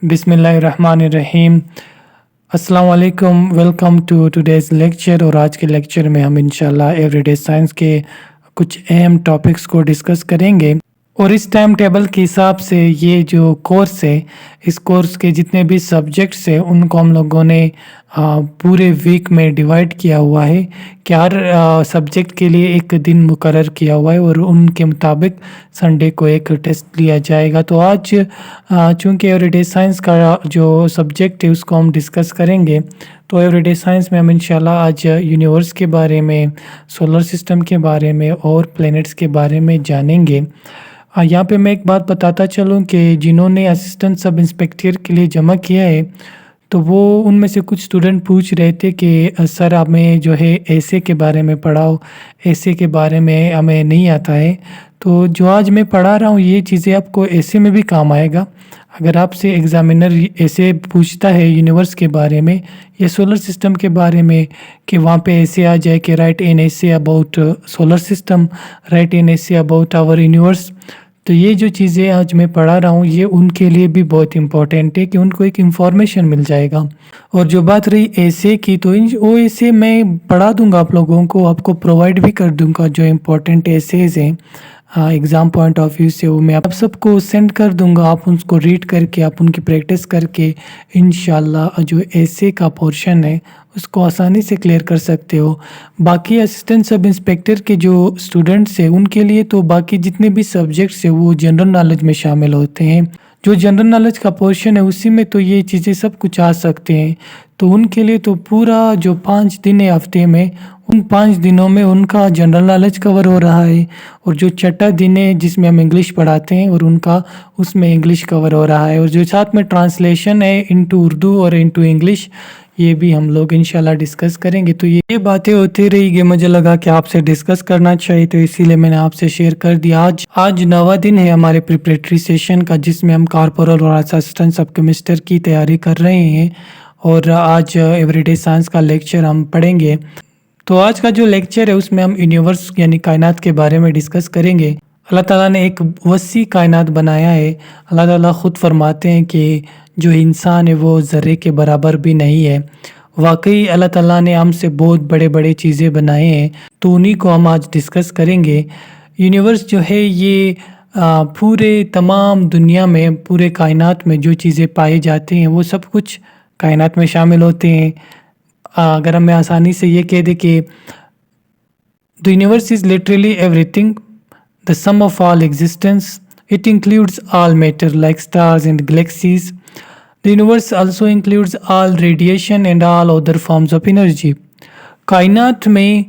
बिस्मिल्लाहिर्रहमानिर्रहीम। अस्सलाम वालेकुम। Welcome to today's lecture. और आज के लेक्चर में हम इंशाल्लाह एवरीडे साइंस के कुछ अहम टॉपिक्स को डिस्कस करेंगे। और इस टाइम टेबल के हिसाब से ये जो कोर्स है, इस कोर्स के जितने भी सब्जेक्ट्स हैं उनको हम लोगों ने पूरे वीक में डिवाइड किया हुआ है कि हर सब्जेक्ट के लिए एक दिन मुकर्रर किया हुआ है और उनके मुताबिक संडे को एक टेस्ट लिया जाएगा। तो आज चूँकि एवरीडे साइंस का जो सब्जेक्ट है उसको हम डिस्कस करेंगे, तो एवरीडे साइंस में हम इंशाल्लाह आज यूनिवर्स के बारे में, सोलर सिस्टम के बारे में और प्लैनेट्स के बारे में जानेंगे। यहाँ पे मैं एक बात बताता चलूँ कि जिन्होंने असिस्टेंट सब इंस्पेक्टर के लिए जमा किया है, तो वो उनमें से कुछ स्टूडेंट पूछ रहे थे कि सर हमें जो है ऐसे के बारे में पढ़ाओ, ऐसे के बारे में हमें नहीं आता है। तो जो आज मैं पढ़ा रहा हूँ ये चीज़ें आपको ऐसे में भी काम आएगा। अगर आपसे एग्ज़ामिनर ऐसे पूछता है यूनिवर्स के बारे में या सोलर सिस्टम के बारे में कि वहाँ पे ऐसे आ जाए कि write an essay about solar system, write an essay about our universe, तो ये जो चीज़ें आज मैं पढ़ा रहा हूँ ये उनके लिए भी बहुत इम्पोर्टेंट है कि उनको एक इन्फॉर्मेशन मिल जाएगा। और जो बात रही ऐसे की, तो वो ऐसे मैं पढ़ा दूंगा आप लोगों को, आपको प्रोवाइड भी कर दूंगा जो इम्पोर्टेंट एसेज हैं एग्ज़ाम पॉइंट ऑफ व्यू से, वो मैं आप सबको सेंड कर दूंगा। आप उसको रीड करके, आप उनकी प्रैक्टिस करके इंशाल्लाह जो ऐसे का पोर्शन है उसको आसानी से क्लियर कर सकते हो। बाकी असिस्टेंट सब इंस्पेक्टर के जो स्टूडेंट्स हैं उनके लिए तो बाकी जितने भी सब्जेक्ट्स हैं वो जनरल नॉलेज में शामिल होते हैं। जो जनरल नॉलेज का पोर्शन है उसी में तो ये चीज़ें सब कुछ आ सकते हैं। तो उनके लिए तो पूरा जो 5 दिन है हफ्ते में, उन 5 दिनों में उनका जनरल नॉलेज कवर हो रहा है। और जो छठा दिन है जिसमें हम इंग्लिश पढ़ाते हैं और उनका उसमें इंग्लिश कवर हो रहा है। और जो साथ में ट्रांसलेशन है इनटू उर्दू और इनटू इंग्लिश, ये भी हम लोग इंशाल्लाह डिस्कस करेंगे। तो ये बातें होती रहेगी, मुझे लगा कि आपसे डिस्कस करना चाहिए तो इसीलिए मैंने आपसे शेयर कर दिया। आज 9वां दिन है हमारे प्रिपरेटरी सेशन का जिसमें हम कॉर्पोरल और असिस्टेंट सब केमिस्टर की तैयारी कर रहे हैं। और आज एवरीडे साइंस का लेक्चर हम पढ़ेंगे। तो आज का जो लेक्चर है उसमें हम यूनिवर्स यानी कायनात के बारे में डिस्कस करेंगे। अल्लाह ताला ने एक वसी कायनात बनाया है। अल्लाह ताला ख़ुद फरमाते हैं कि जो इंसान है वो ज़र्रे के बराबर भी नहीं है। वाकई अल्लाह ताला ने हमसे बहुत बड़े बड़े चीज़ें बनाए हैं, तो उन्हीं को हम आज डिस्कस करेंगे। यूनिवर्स जो है ये पूरे तमाम दुनिया में, पूरे कायनात में जो चीज़ें पाई जाती हैं वो सब कुछ कायनात में शामिल होते हैं। अगर हमें आसानी से ये कह दें कि the universe is literally everything, the sum of all existence, it includes all matter like stars and galaxies. The universe also includes all radiation and all other forms of energy. कायनात में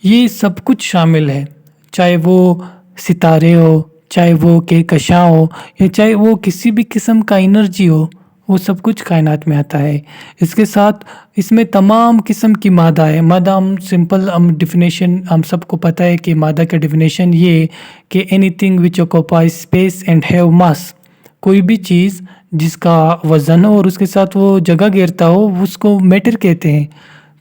ये सब कुछ शामिल है, चाहे वो सितारे हो, चाहे वो कहकशां हो, या चाहे वो किसी भी किस्म का एनर्जी हो, वो सब कुछ कायनात में आता है। इसके साथ इसमें तमाम किस्म की मादा है। मादा हम सिंपल हम डिफिनेशन हम सबको पता है कि मादा का डिफिनेशन ये है कि anything which occupies space and have मास। कोई भी चीज़ जिसका वज़न हो और उसके साथ वो जगह घेरता हो उसको मैटर कहते हैं।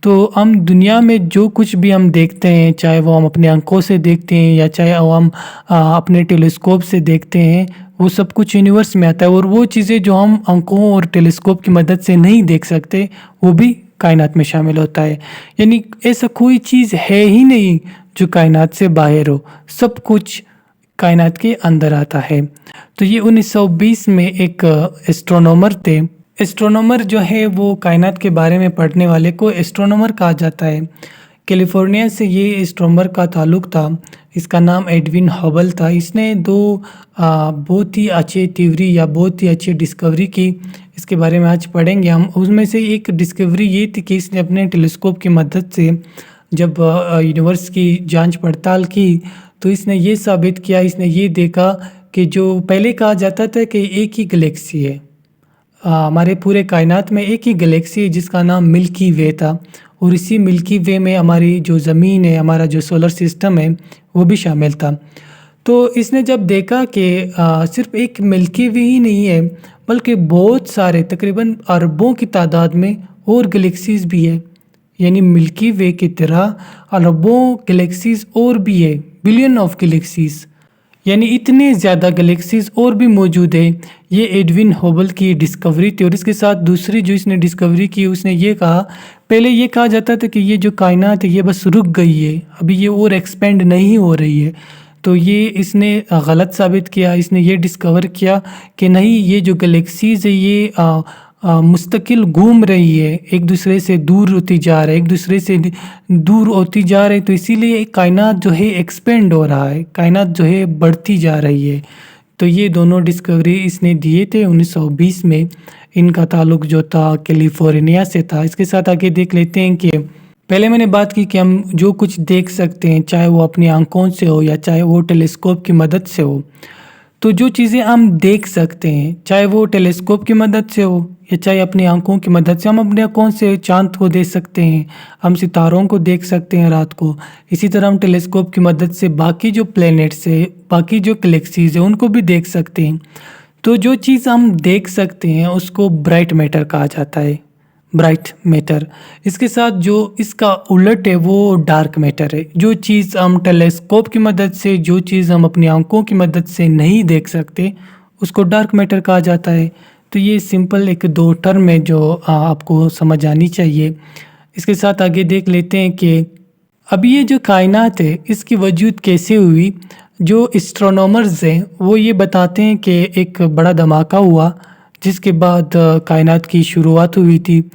तो हम दुनिया में जो कुछ भी हम देखते हैं, चाहे वो हम अपने आंखों से देखते हैं या चाहे वो हम अपने टेलीस्कोप से देखते हैं, वो सब कुछ यूनिवर्स में आता है। और वो चीज़ें जो हम आंखों और टेलीस्कोप की मदद से नहीं देख सकते वो भी कायनात में शामिल होता है। यानी ऐसा कोई चीज़ है ही नहीं जो कायनात से बाहर हो, सब कुछ कायनात के अंदर आता है। तो ये 1920 में एक एस्ट्रोनॉमर थे। एस्ट्रोनॉमर जो है वो कायनात के बारे में पढ़ने वाले को एस्ट्रोनॉमर कहा जाता है। कैलिफोर्निया से ये एस्ट्रोनॉमर का ताल्लुक़ था। इसका नाम एडविन हबल था। इसने दो बहुत ही अच्छी थ्योरी या बहुत ही अच्छी डिस्कवरी की। इसके बारे में आज पढ़ेंगे हम। उसमें से एक डिस्कवरी ये थी कि इसने अपने टेलीस्कोप की मदद से जब यूनिवर्स की जांच पड़ताल की तो इसने ये साबित किया, इसने ये देखा कि जो पहले कहा जाता था कि एक ही गैलेक्सी है, हमारे पूरे कायनात में एक ही गैलेक्सी है जिसका नाम मिल्की वे था। और इसी मिल्की वे में हमारी जो ज़मीन है, हमारा जो सोलर सिस्टम है वो भी शामिल था। तो इसने जब देखा कि सिर्फ एक मिल्की वे ही नहीं है बल्कि बहुत सारे तकरीबन अरबों की तादाद में और गैलेक्सीज़ भी है। यानी मिल्की वे की तरह अरबों गैलेक्सीज़ और भी है, बिलियन ऑफ गैलेक्सीज़। यानी इतने ज़्यादा गैलेक्सीज और भी मौजूद है। ये एडविन हबल की डिस्कवरी थी और इसके साथ दूसरी जो इसने डिस्कवरी की उसने ये कहा, पहले ये कहा जाता था कि ये जो कायनात है ये बस रुक गई है, अभी ये और एक्सपेंड नहीं हो रही है। तो ये इसने गलत साबित किया। इसने ये डिस्कवर किया कि नहीं, ये जो गैलेक्सीज है ये मुस्तकिल घूम रही है, एक दूसरे से दूर होती जा रहा है, एक दूसरे से दूर होती जा रही है। तो इसीलिए कायनात जो है एक्सपेंड हो रहा है, कायनात जो है बढ़ती जा रही है। तो ये दोनों डिस्कवरी इसने दिए थे 1920 में। इनका ताल्लुक जो था कैलिफोर्निया से था। इसके साथ आगे देख लेते हैं कि पहले मैंने बात की कि हम जो कुछ देख सकते हैं, चाहे वो अपनी आंखों से हो या चाहे वो टेलीस्कोप की मदद से हो, तो जो चीज़ें हम देख सकते हैं, चाहे वो टेलीस्कोप की मदद से हो या चाहे अपनी आंखों की मदद से, हम अपने आंखों से चांद को देख सकते हैं, हम सितारों को देख सकते हैं रात को। इसी तरह हम टेलीस्कोप की मदद से बाकी जो प्लैनेट्स है, बाकी जो गैलेक्सीज है उनको भी देख सकते हैं। तो जो चीज़ हम देख सकते हैं उसको ब्राइट मैटर कहा जाता है, ब्राइट मैटर। इसके साथ जो इसका उलट है वो डार्क मैटर है। जो चीज़ हम टेलीस्कोप की मदद से, जो चीज़ हम अपनी आंखों की मदद से नहीं देख सकते उसको डार्क मैटर कहा जाता है। तो ये सिंपल एक दो टर्म है जो आपको समझ आनी चाहिए। इसके साथ आगे देख लेते हैं कि अब ये जो कायनात है इसकी वजूद कैसे हुई। जो एस्ट्रोनॉमर्स हैं वो ये बताते हैं कि एक बड़ा धमाका हुआ जिसके बाद कायनात की शुरुआत हुई थी।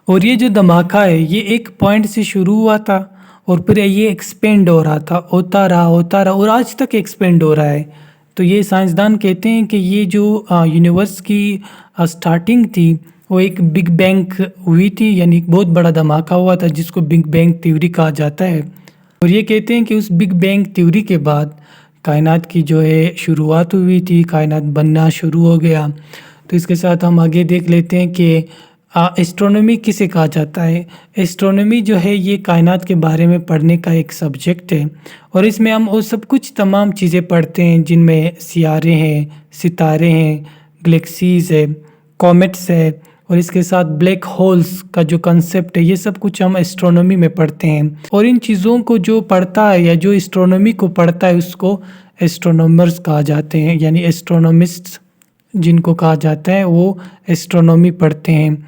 और ये जो धमाका है ये एक पॉइंट से शुरू हुआ था और फिर ये एक्सपेंड हो रहा था, होता रहा और आज तक एक्सपेंड हो रहा है। तो ये साइंसदान कहते हैं कि ये जो यूनिवर्स की स्टार्टिंग थी वो एक बिग बैंग हुई थी, यानी एक बहुत बड़ा धमाका हुआ था जिसको बिग बैंग थ्योरी कहा जाता है। और ये कहते हैं कि उस बिग बैंग थ्योरी के बाद कायनात की जो है शुरुआत हुई थी, कायनात बनना शुरू हो गया। तो इसके साथ हम आगे देख लेते हैं कि एस्ट्रोनॉमी किसे कहा जाता है। एस्ट्रोनॉमी जो है ये कायनात के बारे में पढ़ने का एक सब्जेक्ट है और इसमें हम वो सब कुछ तमाम चीज़ें पढ़ते हैं जिनमें सियारे हैं, सितारे हैं, गैलेक्सीज है, कॉमेट्स है और इसके साथ ब्लैक होल्स का जो कंसेप्ट है, ये सब कुछ हम एस्ट्रोनॉमी में पढ़ते हैं। और इन चीज़ों को जो पढ़ता है या जो एस्ट्रोनॉमी को पढ़ता है उसको एस्ट्रोनॉमर्स कहा जाते हैं, यानी एस्ट्रोनॉमिस्ट जिनको कहा जाता है वो एस्ट्रोनॉमी पढ़ते हैं।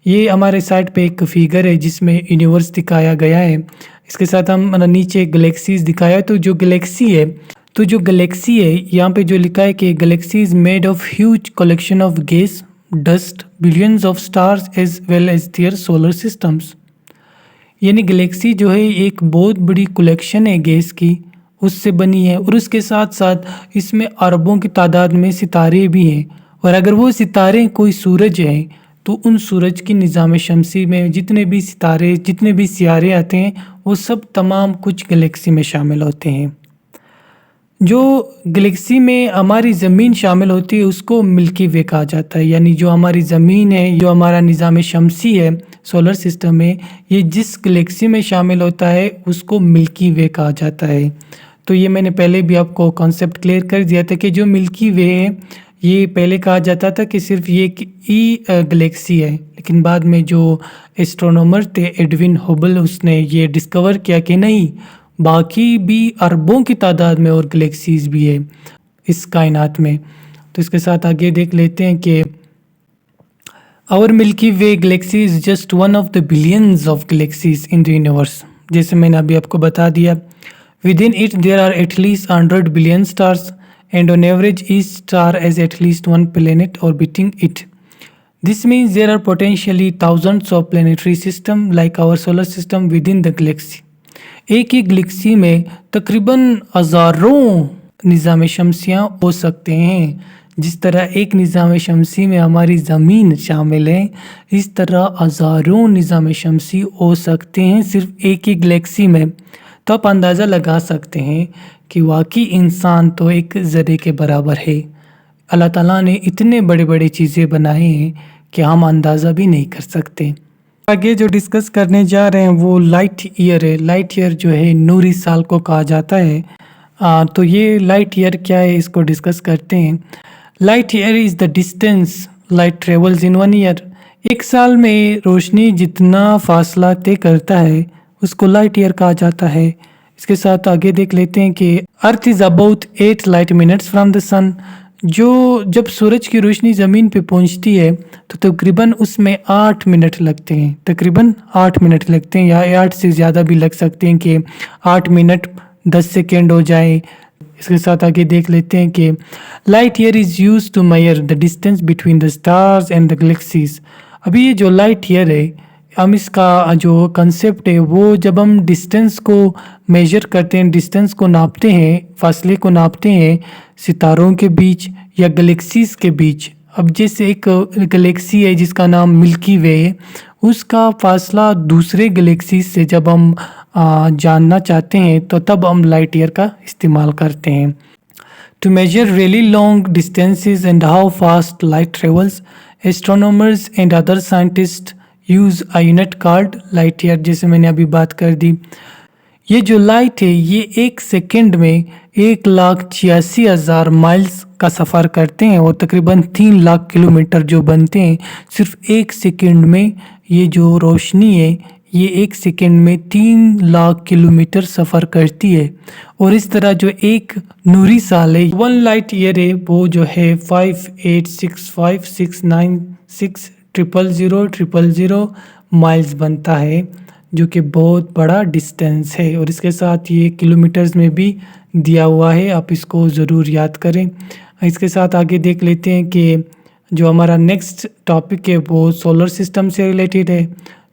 ये हमारे साइड पे एक फिगर है जिसमें यूनिवर्स दिखाया गया है। इसके साथ हम नीचे गैलेक्सीज दिखाया है। तो जो गैलेक्सी है यहाँ पे जो लिखा है कि galaxy is made of huge collection of gas, dust, billions of stars as well as their solar systems. यानी गैलेक्सी जो है एक बहुत बड़ी कलेक्शन है गैस की, उससे बनी है और उसके साथ साथ इसमें अरबों की तादाद में सितारे भी हैं। और अगर वो सितारे कोई सूरज हैं तो उन सूरज की निज़ाम शमसी में जितने भी सितारे, जितने भी सियारे आते हैं वो सब तमाम कुछ गैलेक्सी में शामिल होते हैं। जो गैलेक्सी में हमारी ज़मीन शामिल होती है उसको मिल्की वे कहा जाता है। यानी जो हमारी ज़मीन है, जो हमारा निज़ाम शमसी है, सोलर सिस्टम में, ये जिस गैलेक्सी में शामिल होता है उसको मिल्की वे कहा जाता है। तो ये मैंने पहले भी आपको कॉन्सेप्ट क्लियर कर दिया था कि जो मिल्की वे है ये पहले कहा जाता था कि सिर्फ ये एक गैलेक्सी है, लेकिन बाद में जो एस्ट्रोनॉमर थे एडविन हबल, उसने ये डिस्कवर किया कि नहीं, बाकी भी अरबों की तादाद में और गैलेक्सीज भी है इस कायनात में। तो इसके साथ आगे देख लेते हैं कि our Milky Way galaxy is just one of the billions of galaxies in the universe. जैसे मैंने अभी आपको बता दिया, within it there are at least 100 billion stars and on average each star has at least one planet orbiting it. This means there are potentially thousands of planetary systems like our solar system within the galaxy. एक ही Galaxy में तकरीबन हज़ारों निज़ाम शमसियाँ हो सकते हैं। जिस तरह एक निज़ाम शमसी में हमारी ज़मीन शामिल है, इस तरह हज़ारों निज़ाम शमसी हो सकते हैं सिर्फ एक ही गैलेक्सी में। तो आप अंदाज़ा लगा सकते हैं कि वाकई इंसान तो एक ज़र्रे के बराबर है। अल्लाह ताला ने इतने बड़े बड़े चीज़ें बनाए हैं कि हम अंदाज़ा भी नहीं कर सकते। आगे जो डिस्कस करने जा रहे हैं वो लाइट ईयर है। लाइट ईयर जो है नूरी साल को कहा जाता है। तो ये लाइट ईयर क्या है इसको डिस्कस करते हैं। Light year is the distance light travels in 1 year. एक साल में रोशनी जितना फासला तय करता है उसको लाइट ईयर कहा जाता है। इसके साथ आगे देख लेते हैं कि earth is about 8 light minutes from the sun. जो जब सूरज की रोशनी ज़मीन पे पहुंचती है तो तकरीबन उसमें 8 मिनट लगते हैं, तकरीबन 8 मिनट लगते हैं, या 8 से ज़्यादा भी लग सकते हैं कि 8 मिनट 10 सेकेंड हो जाए। इसके साथ आगे देख लेते हैं कि light year is use to measure the distance between the stars and the galaxies. अभी ये जो लाइट ईयर है, हम इसका जो कंसेप्ट है वो जब हम डिस्टेंस को मेजर करते हैं, डिस्टेंस को नापते हैं, फासले को नापते हैं सितारों के बीच या गैलेक्सीज के बीच। अब जैसे एक गैलेक्सी है जिसका नाम मिल्की वे है, उसका फासला दूसरे गैलेक्सीज से जब हम जानना चाहते हैं तो तब हम लाइट ईयर का इस्तेमाल करते हैं। To measure really long distances and how fast light travels, astronomers and other scientists use a unit called light year, जैसे मैंने अभी बात कर दी। ये जो लाइट है ये 1 सेकंड में 1,86,000 माइल्स का सफ़र करते हैं और तकरीबन 3 लाख किलोमीटर जो बनते हैं सिर्फ 1 सेकंड में। ये जो रोशनी है ये 1 सेकंड में 3 लाख किलोमीटर सफ़र करती है। और इस तरह जो एक नूरी साल है, 1 लाइट ईयर है, वो जो है 58656960000 माइल्स बनता है, जो कि बहुत बड़ा डिस्टेंस है। और इसके साथ ये किलोमीटर्स में भी दिया हुआ है, आप इसको ज़रूर याद करें। इसके साथ आगे देख लेते हैं कि जो हमारा नेक्स्ट टॉपिक है वो सोलर सिस्टम से रिलेटेड है।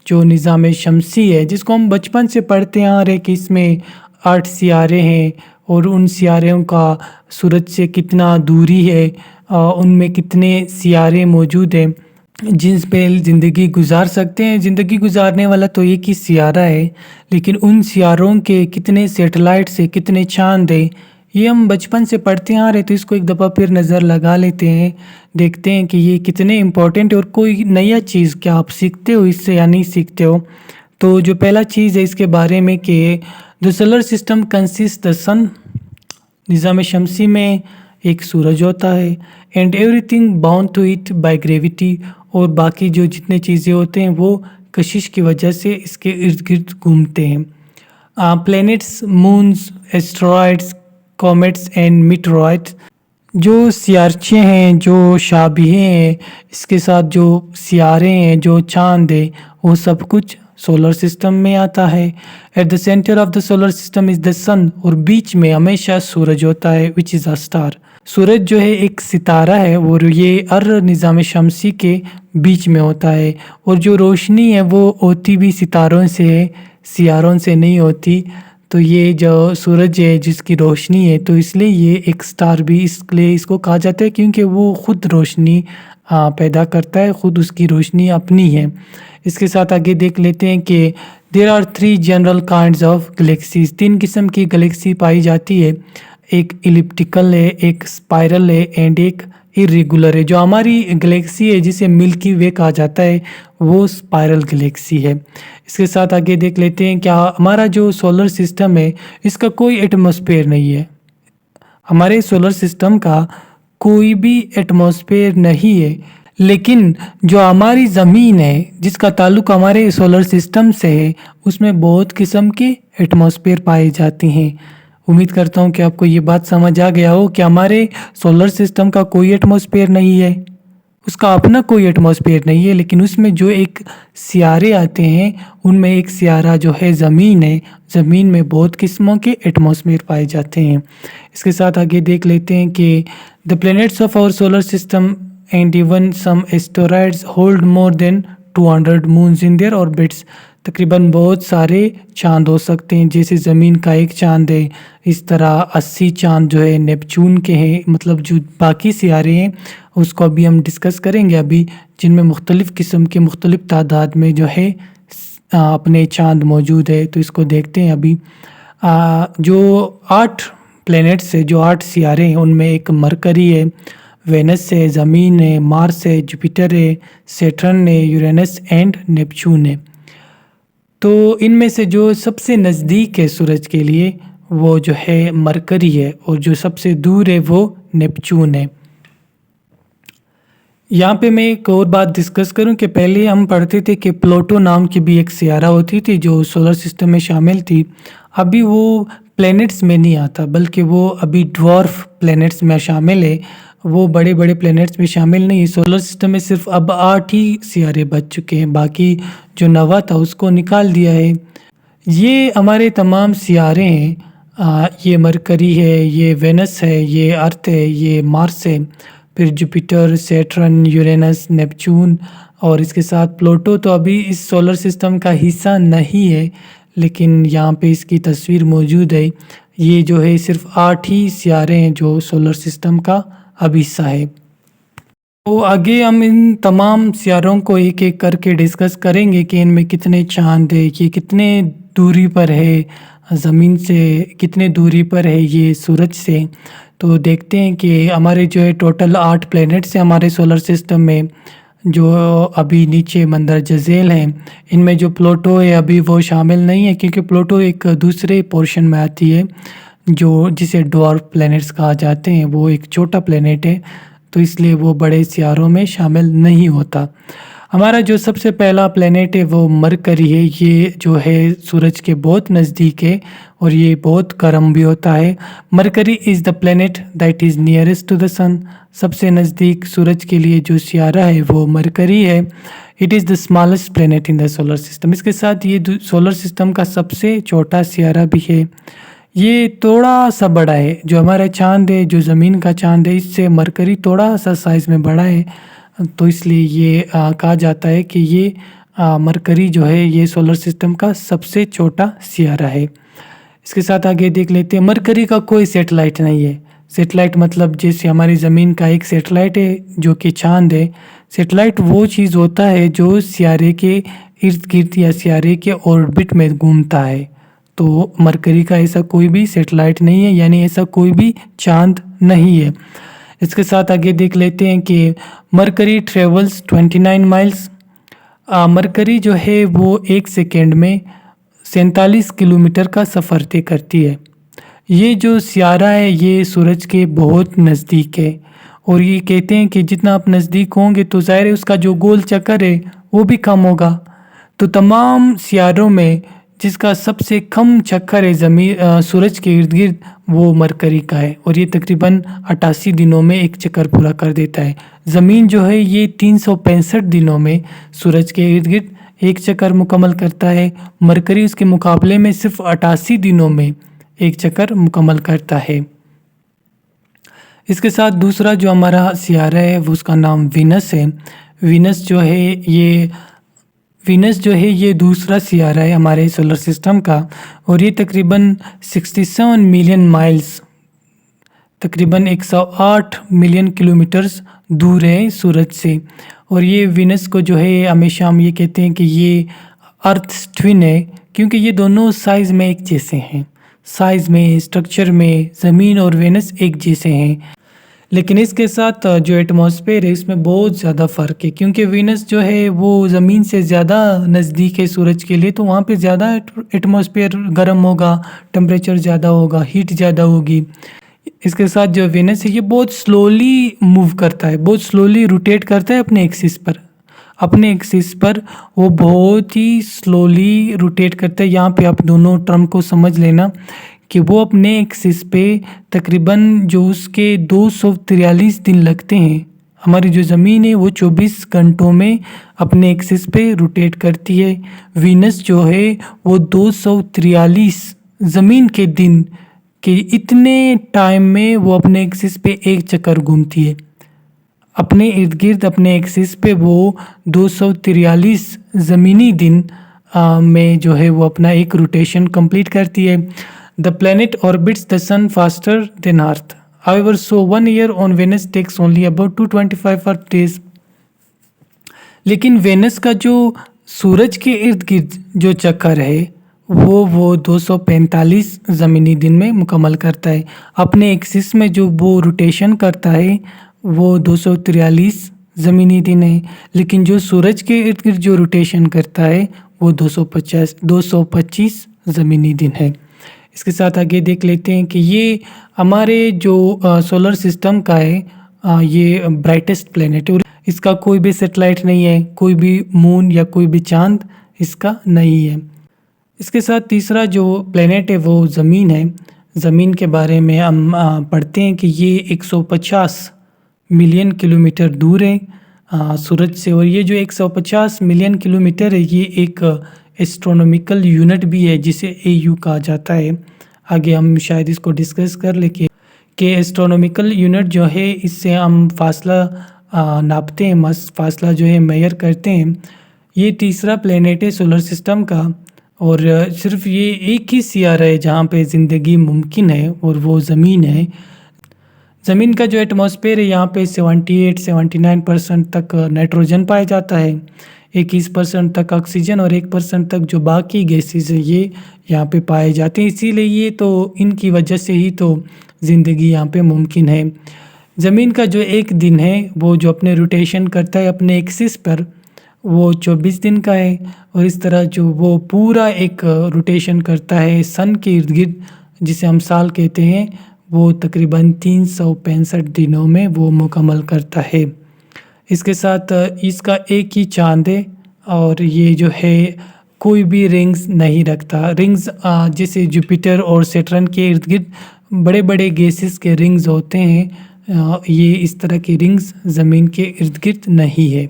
जो निज़ाम शमसी है जिसको हम बचपन से पढ़ते आ रहे कि इसमें 8 सियारे हैं और उन सियारों का सूरज से कितना दूरी है, उनमें कितने सियारे मौजूद हैं जिन पे ज़िंदगी गुजार सकते हैं। ज़िंदगी गुजारने वाला तो एक ही सियारा है, लेकिन उन सियारों के कितने सैटेलाइट से कितने चांद है ये हम बचपन से पढ़ते आ रहे। तो इसको एक दफ़ा फिर नज़र लगा लेते हैं, देखते हैं कि ये कितने इम्पोर्टेंट है और कोई नया चीज़ क्या आप सीखते हो इससे या नहीं सीखते हो। तो जो पहला चीज़ है इसके बारे में कि the solar system consist the sun, निज़ाम शमसी में एक सूरज होता है, and everything bound to it by gravity, और बाकी जो जितने चीज़ें होते हैं वो कशिश की वजह से इसके इर्द गिर्द घूमते हैं। Planets, moons, asteroids, comets and meteoroids, जो सियारचे हैं, जो शाबिहें हैं, इसके साथ जो सियारे हैं, जो चांद है, वो सब कुछ सोलर सिस्टम में आता है। At the centre of the solar system is the sun, और बीच में हमेशा सूरज होता है, विच इज़ अ स्टार। सूरज जो है एक सितारा है और ये निज़ाम शमसी के बीच में होता है, और जो रोशनी है वो होती भी सितारों से है, सियारों से नहीं होती। तो ये जो सूरज है जिसकी रोशनी है, तो इसलिए ये एक स्टार भी इसलिए इसको कहा जाता है क्योंकि वो ख़ुद रोशनी पैदा करता है, ख़ुद उसकी रोशनी अपनी है। इसके साथ आगे देख लेते हैं कि there are 3 general kinds of galaxies, 3 किस्म की गैलेक्सी पाई जाती है। एक इलिप्टिकल है, एक स्पाइरल है एंड एक इरेगुलर है। जो हमारी गैलेक्सी है जिसे मिल्की वे कहा जाता है वो स्पाइरल गैलेक्सी है। इसके साथ आगे देख लेते हैं क्या हमारा जो सोलर सिस्टम है इसका कोई एटमॉस्फेयर नहीं है। हमारे सोलर सिस्टम का कोई भी एटमॉस्फेयर नहीं है, लेकिन जो हमारी ज़मीन है जिसका ताल्लुक़ हमारे सोलर सिस्टम से है उसमें बहुत किस्म के एटमॉस्फेयर पाए जाते हैं। उम्मीद करता हूँ कि आपको ये बात समझ आ गया हो कि हमारे सोलर सिस्टम का कोई एटमॉस्फेयर नहीं है, उसका अपना कोई एटमॉस्फेयर नहीं है, लेकिन उसमें जो एक सियारे आते हैं उनमें एक सियारा जो है ज़मीन है, ज़मीन में बहुत किस्मों के एटमॉस्फेयर पाए जाते हैं। इसके साथ आगे देख लेते हैं कि the planets of our solar system and even some asteroids hold more than 200 moons in their orbits. तकरीबन बहुत सारे चांद हो सकते हैं, जैसे ज़मीन का एक चांद है, इस तरह 80 चांद जो है नेपच्यून के हैं, मतलब जो बाकी सियारे हैं उसको अभी हम डिस्कस करेंगे अभी, जिनमें मुख्तलिफ़ किस्म के मुख्तलिफ़ तादाद में जो है अपने चांद मौजूद है। तो इसको देखते हैं अभी। जो 8 प्लैनेट्स है, जो 8 सियारे हैं, उनमें एक मरकरी है, वेनस है, ज़मीन है, मार्स है, जुपिटर है, सैटर्न है, यूरेनस एंड नेपच्यून है। तो इनमें से जो सबसे नज़दीक है सूरज के लिए वो जो है मरकरी है, और जो सबसे दूर है वो नेपच्यून है। यहाँ पे मैं एक और बात डिस्कस करूँ कि पहले हम पढ़ते थे कि प्लूटो नाम की भी एक सियारा होती थी जो सोलर सिस्टम में शामिल थी। अभी वो प्लैनेट्स में नहीं आता बल्कि वो अभी ड्वार्फ प्लैनेट्स में शामिल है। वो बड़े-बड़े प्लैनेट्स में शामिल नहीं है। सोलर सिस्टम में सिर्फ़ अब 8 ही सियारे बच चुके हैं, बाकी जो 9वां था उसको निकाल दिया है। ये हमारे तमाम सियारे हैं। ये मरकरी है, ये वेनस है, ये अर्थ है, ये मार्स है, फिर जुपिटर, सैटर्न, यूरेनस, नेपच्यून और इसके साथ प्लूटो तो अभी इस सोलर सिस्टम का हिस्सा नहीं है, लेकिन यहाँ पे इसकी तस्वीर मौजूद है। ये जो है सिर्फ़ 8 ही सियारे हैं जो सोलर सिस्टम का अब हिस्सा है। तो आगे हम इन तमाम सियारों को एक-एक करके डिस्कस करेंगे कि इनमें कितने चाँद हैं, ये कितने दूरी पर है ज़मीन से, कितने दूरी पर है ये सूरज से। तो देखते हैं कि हमारे जो है टोटल 8 प्लैनेट्स हैं हमारे सोलर सिस्टम में, जो अभी नीचे मंदरजा ज़ैल हैं। इनमें जो प्लूटो है अभी वो शामिल नहीं है क्योंकि प्लूटो एक दूसरे पोर्शन में आती है, जो जिसे ड्वार्फ प्लैनेट्स कहा जाते हैं। वो एक छोटा प्लैनेट है, तो इसलिए वो बड़े सियारों में शामिल नहीं होता। हमारा जो सबसे पहला प्लैनेट है वो मरकरी है। ये जो है सूरज के बहुत नज़दीक है और ये बहुत गर्म भी होता है। Mercury is the planet that is nearest to the sun. सबसे नज़दीक सूरज के लिए जो सियारा है वो मरकरी है। It is the smallest planet in the solar system. इसके साथ ये सोलर सिस्टम का सबसे छोटा सियारा भी है। ये थोड़ा-सा बड़ा है, जो हमारा चाँद है, जो ज़मीन का चाँद है, इससे मरकरी थोड़ा-सा साइज़ में बड़ा है। तो इसलिए ये कहा जाता है कि ये मरकरी जो है ये सोलर सिस्टम का सबसे छोटा सियारा है। इसके साथ आगे देख लेते हैं, मरकरी का कोई सैटेलाइट नहीं है। सैटेलाइट मतलब जैसे हमारी ज़मीन का एक सैटेलाइट है जो कि चाँद है। सैटेलाइट वो चीज़ होता है जो सियारे के इर्द-गिर्द या सियारे के ऑर्बिट में घूमता है। तो मरकरी का ऐसा कोई भी सैटेलाइट नहीं है, यानी ऐसा कोई भी चाँद नहीं है। इसके साथ आगे देख लेते हैं कि मरकरी ट्रेवल्स 29 माइल्स। मरकरी जो है वो 1 सेकंड में 47 किलोमीटर का सफ़र तय करती है। ये जो सियारा है ये सूरज के बहुत नज़दीक है और ये कहते हैं कि जितना आप नज़दीक होंगे तो ज़ाहिर है उसका जो गोल चक्कर है वो भी कम होगा। तो तमाम सियारों में जिसका सबसे कम चक्कर है सूरज के इर्द-गिर्द वो मरकरी का है और ये तकरीबन 88 दिनों में एक चक्कर पूरा कर देता है। ज़मीन जो है ये 365 दिनों में सूरज के इर्द-गिर्द एक चक्कर मुकम्मल करता है। मरकरी उसके मुकाबले में सिर्फ़ 88 दिनों में एक चक्कर मुकम्मल करता है। इसके साथ दूसरा जो हमारा सियारा है वो उसका नाम वीनस है। वीनस जो है ये वीनस जो है ये दूसरा सियारा है हमारे सोलर सिस्टम का और ये तकरीबन 67 मिलियन माइल्स, तकरीबन 108 मिलियन किलोमीटर्स दूर है सूरज से। और ये वीनस को जो है हमेशा हम ये कहते हैं कि ये अर्थ ट्विन है क्योंकि ये दोनों साइज़ में एक जैसे हैं। साइज़ में, स्ट्रक्चर में ज़मीन और वीनस एक जैसे हैं। लेकिन इसके साथ जो एटमॉस्फेयर है इसमें बहुत ज़्यादा फ़र्क है क्योंकि वीनस जो है वो ज़मीन से ज़्यादा नज़दीक है सूरज के लिए, तो वहाँ पे ज़्यादा एटमॉस्फेयर गर्म होगा, टेम्परेचर ज़्यादा होगा, हीट ज़्यादा होगी। इसके साथ जो वीनस है ये बहुत स्लोली मूव करता है, बहुत स्लोली रोटेट करता है अपने एक्सिस पर। अपने एक्सिस पर वो बहुत ही स्लोली रोटेट करता है। यहाँ पे आप दोनों टर्म को समझ लेना कि वो अपने एक्सिस पे तकरीबन जो उसके 243 दिन लगते हैं। हमारी जो ज़मीन है वो 24 घंटों में अपने एक्सिस पे रोटेट करती है। वीनस जो है वो 243 ज़मीन के दिन के इतने टाइम में वो अपने एक्सिस पे एक चक्कर घूमती है। अपने इर्द गिर्द अपने एक्सिस पे वो 243 ज़मीनी दिन में जो है वो अपना एक रोटेशन कंप्लीट करती है। The planet orbits the sun faster than earth, however so 1 year on Venus takes only about 225 earth days. लेकिन वेनस का जो सूरज के इर्द गिर्द जो चक्कर है वो 245 ज़मीनी दिन में मुकम्मल करता है। अपने एक्सिस में जो वो रोटेशन करता है वो 243 ज़मीनी दिन है, लेकिन जो सूरज के इर्द गिर्द जो रोटेशन करता है वो 225 ज़मीनी दिन है। इसके साथ आगे देख लेते हैं कि ये हमारे जो सोलर सिस्टम का है ये ब्राइटेस्ट प्लैनेट है और इसका कोई भी सैटेलाइट नहीं है, कोई भी मून या कोई भी चांद इसका नहीं है। इसके साथ तीसरा जो प्लेनेट है वो ज़मीन है। ज़मीन के बारे में हम पढ़ते हैं कि ये 150 मिलियन किलोमीटर दूर है सूरज से। और ये जो 150 मिलियन किलोमीटर है ये एक एस्ट्रोनॉमिकल यूनिट भी है जिसे AU कहा जाता है। आगे हम शायद इसको डिस्कस कर ले कि एस्ट्रोनॉमिकल यूनिट जो है इससे हम फासला नापते हैं, मस फासला जो है मेजर करते हैं। ये तीसरा प्लेनेट है सोलर सिस्टम का और सिर्फ ये एक ही सियारा है जहाँ पे ज़िंदगी मुमकिन है और वो ज़मीन है। ज़मीन का जो एटमॉस्फेयर है यहाँ पे 78-79% तक नाइट्रोजन पाया जाता है, 21% तक ऑक्सीजन और 1% तक जो बाकी गैसेस है ये यहाँ पे पाए जाते हैं। इसीलिए ये तो इनकी वजह से ही तो ज़िंदगी यहाँ पे मुमकिन है। ज़मीन का जो एक दिन है वो जो अपने रोटेशन करता है अपने एक्सिस पर वो 24 दिन का है। और इस तरह जो वो पूरा एक रोटेशन करता है सन के इर्द गिर्द जिसे हम साल कहते हैं, वो तकरीबन 365 दिनों में वो मुकम्मल करता है। इसके साथ इसका एक ही चाँद है और ये जो है कोई भी रिंग्स नहीं रखता। रिंग्स जैसे जुपिटर और सैटर्न के इर्द गिर्द बड़े बड़े गैसेस के रिंग्स होते हैं, ये इस तरह की रिंग्स ज़मीन के इर्द गिर्द नहीं है।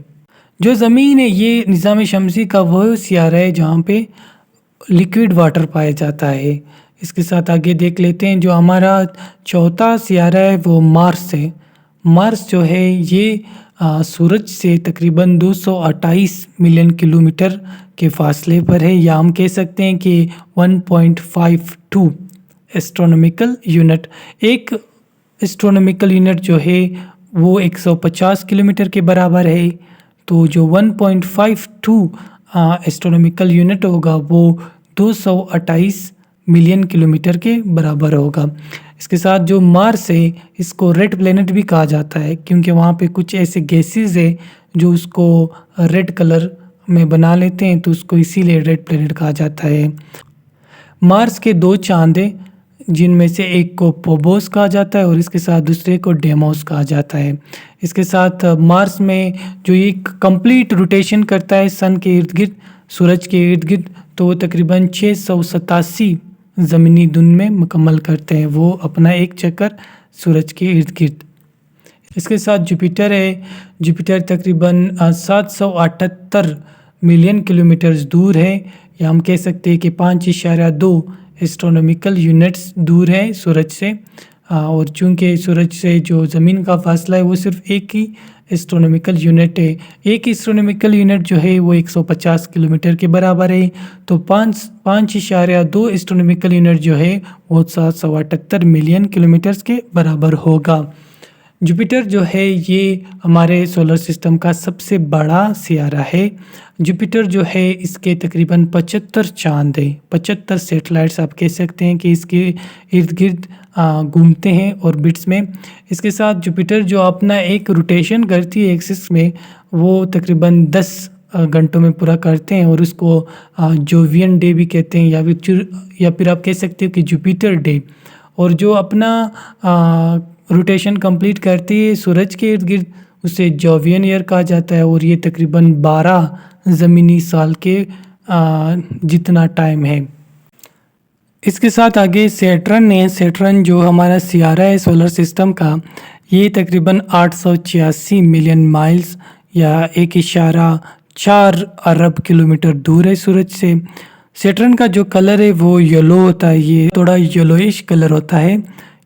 जो ज़मीन है ये निज़ाम शमसी का वो सियारा है जहाँ पे लिक्विड वाटर पाया जाता है। इसके साथ आगे देख लेते हैं जो हमारा चौथा सियारा है वो मार्स है। मार्स जो है ये सूरज से तकरीबन 228 मिलियन किलोमीटर के फासले पर है, या हम कह सकते हैं कि 1.52 एस्ट्रोनॉमिकल यूनिट। एक एस्ट्रोनॉमिकल यूनिट जो है वो 150 किलोमीटर के बराबर है, तो जो 1.52 एस्ट्रोनॉमिकल यूनिट होगा वो 228 मिलियन किलोमीटर के बराबर होगा। इसके साथ जो मार्स है इसको रेड प्लेनेट भी कहा जाता है क्योंकि वहाँ पे कुछ ऐसे गैसेस है जो उसको रेड कलर में बना लेते हैं, तो उसको इसीलिए रेड प्लेनेट कहा जाता है। मार्स के 2 चांद हैं जिनमें से एक को फोबोस कहा जाता है और इसके साथ दूसरे को डेमोस कहा जाता है। इसके साथ मार्स में जो एक कंप्लीट रोटेशन करता है सन के इर्द गिर्द, सूरज के इर्द गिर्द, तो वो तकरीबन 687 ज़मीनी दिन में मुकम्मल करते हैं वो अपना एक चक्कर सूरज के इर्द गिर्द। इसके साथ जुपिटर है। जुपिटर तकरीबन 778 मिलियन किलोमीटर्स दूर है, या हम कह सकते हैं कि 5.2 एस्ट्रोनॉमिकल यूनिट्स दूर है सूरज से। और चूँकि सूरज से जो ज़मीन का फासला है वो सिर्फ एक ही एस्ट्रोनॉमिकल यूनिट है। एक एस्ट्रोनॉमिकल यूनिट जो है वो 150 किलोमीटर के बराबर है, तो 5.2 एस्ट्रोनॉमिकल यूनिट जो है वो 778 मिलियन किलोमीटर्स के बराबर होगा। जुपिटर जो है ये हमारे सोलर सिस्टम का सबसे बड़ा सियारा है। जुपिटर जो है इसके तकरीबन 75 चांद है, 75 सैटेलाइट्स आप कह सकते हैं कि इसके इर्द गिर्द घूमते हैं ऑर्बिट्स में। इसके साथ जुपिटर जो अपना एक रोटेशन करती है एक्सिस में वो तकरीबन 10 घंटों में पूरा करते हैं और उसको जोवियन डे भी कहते हैं, या फिर आप कह सकते हो कि जुपिटर डे। और जो अपना रोटेशन कंप्लीट करती है सूरज के इर्द गिर्द उसे जोवियन ईयर कहा जाता है और ये तकरीबन 12 ज़मीनी साल के जितना टाइम है। इसके साथ आगे सैटर्न है। सैटर्न जो हमारा सियारा है सोलर सिस्टम का, ये तकरीबन 886 मिलियन माइल्स या 1.4 अरब किलोमीटर दूर है सूरज से। सैटर्न का जो कलर है वो येलो होता है, ये थोड़ा येलोइश कलर होता है।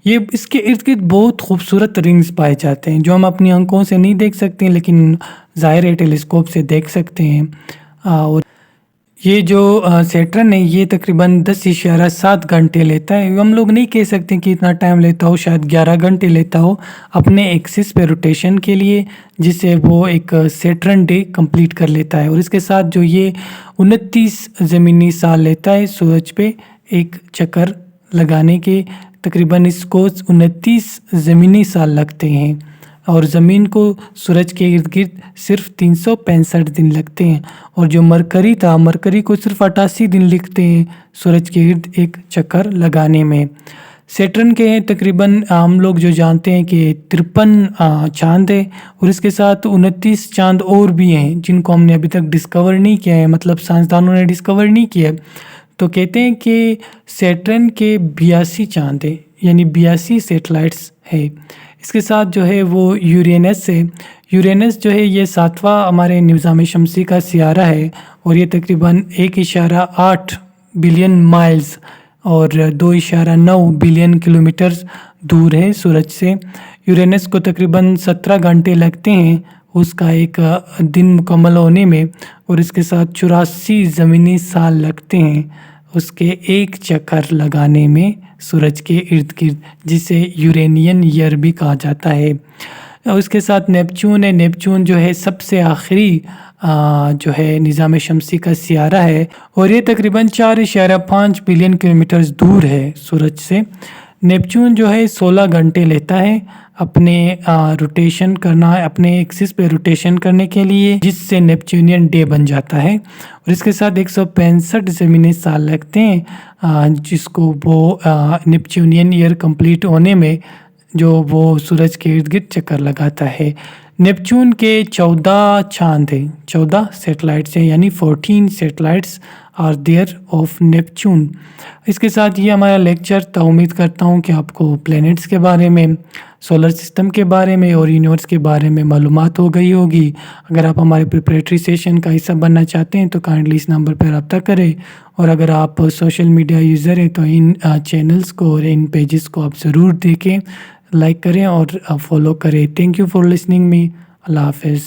ये इसके इर्द गिर्द बहुत खूबसूरत रिंग्स पाए जाते हैं जो हम अपनी आंखों से नहीं देख सकते हैं, लेकिन ज़ाहिर है टेलीस्कोप से देख सकते हैं। और ये जो सैटर्न है ये तकरीबन 10.7 घंटे लेता है। हम लोग नहीं कह सकते कि इतना टाइम लेता हो, शायद 11 घंटे लेता हो अपने एक्सिस पे रोटेशन के लिए, जिससे वो एक सैटर्न डे कंप्लीट कर लेता है। और इसके साथ जो ये 29 ज़मीनी साल लेता है सूरज पे एक चक्कर लगाने के, तकरीबन इसको 29 ज़मीनी साल लगते हैं और ज़मीन को सूरज के इर्द गिर्द सिर्फ 365 दिन लगते हैं। और जो मरकरी था, मरकरी को सिर्फ 88 दिन लगते हैं सूरज के इर्द एक चक्कर लगाने में। सैटर्न के तकरीबन हम लोग जो जानते हैं कि 53 चाँद है और इसके साथ 29 चाँद और भी हैं जिनको हमने अभी तक डिस्कवर नहीं किया है, मतलब साइंसदानों ने डिस्कवर नहीं किया है। तो कहते हैं कि सैटर्न के 82 चाँद है, यानी 82 सैटेलाइट्स है। इसके साथ जो है वो यूरेनस है। यूरेनस जो है ये 7वां हमारे निज़ाम शमसी का सियारा है और ये तकरीबन 1.8 बिलियन माइल्स और 2.9 बिलियन किलोमीटर्स दूर है सूरज से। यूरेनस को तकरीबन 17 घंटे लगते हैं उसका एक दिन मुकम्मल होने में और इसके साथ 84 ज़मीनी साल लगते हैं उसके एक चक्कर लगाने में सूरज के इर्द गिर्द, जिसे यूरेनियन ईयर भी कहा जाता है। और उसके साथ नेपच्यून है। नेपच्यून जो है सबसे आखिरी जो है निज़ाम शमसी का सियारा है और ये तकरीबन 4.5 बिलियन किलोमीटर्स दूर है सूरज से। नेपच्यून जो है 16 घंटे लेता है अपने रोटेशन करना, अपने एक्सिस पे रोटेशन करने के लिए, जिससे नेपच्यूनियन डे बन जाता है और इसके साथ 165 ज़मीनी साल लगते हैं जिसको वो नेपच्यूनियन ईयर कंप्लीट होने में जो वो सूरज के इर्द गिर्द चक्कर लगाता है। नेपच्यून के 14 चाँद हैं, 14 सैटेलाइट्स हैं, यानी 14 satellites are there of Neptune. इसके साथ ये हमारा लेक्चर था। उम्मीद करता हूँ कि आपको प्लैनेट्स के बारे में, सोलर सिस्टम के बारे में और यूनिवर्स के बारे में मालूमात हो गई होगी। अगर आप हमारे प्रिपरेटरी सेशन का हिस्सा बनना चाहते हैं तो काइंडली इस नंबर पर रब्ता करें और अगर आप सोशल मीडिया यूज़र हैं तो इन चैनल्स को और इन पेजेस को आप ज़रूर देखें, लाइक करें और फॉलो करें। Thank you for listening me. अल्लाह हाफ़िज़।